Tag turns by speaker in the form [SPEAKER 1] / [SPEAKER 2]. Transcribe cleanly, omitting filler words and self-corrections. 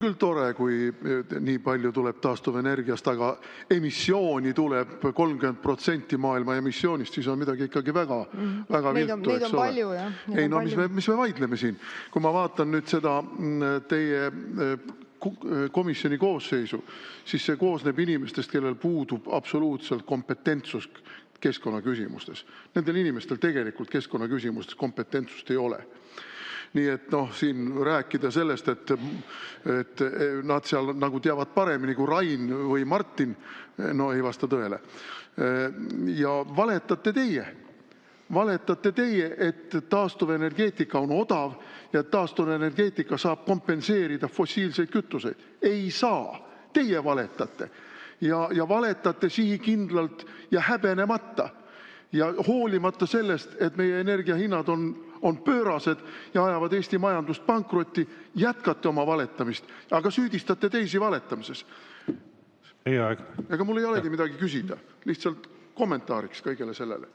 [SPEAKER 1] Küll tore, kui nii palju tuleb taastuvenergiast, aga emissiooni tuleb 30% maailma emissioonist, siis on midagi ikkagi väga viltu, eks ole.
[SPEAKER 2] Palju, jah.
[SPEAKER 1] Ei, no mis me vaidleme siin? Kui ma vaatan nüüd seda teie komisjoni koosseisu, siis see koosneb inimestest, kellel puudub absoluutselt kompetentsus keskkonnaküsimustes. Nendel inimestel tegelikult keskkonnaküsimustes kompetentsust ei ole. Nii et siin rääkida sellest, et nad seal nagu teavad paremini kui Rain või Martin, ei vasta tõele. Ja valetate teie. Valetate teie, et taastuvenergeetika on odav ja taastuvenergeetika saab kompenseerida fossiilseid kütuseid. Ei saa. Teie valetate. Ja valetate sihikindlalt ja häbenemata. Ja hoolimata sellest, et meie energiahinnad on pöörased ja ajavad Eesti majandust pankrotti, jätkate oma valetamist, aga süüdistate teisi valetamises. Ega mul ei olegi midagi küsida, lihtsalt kommentaariks kõigele sellele.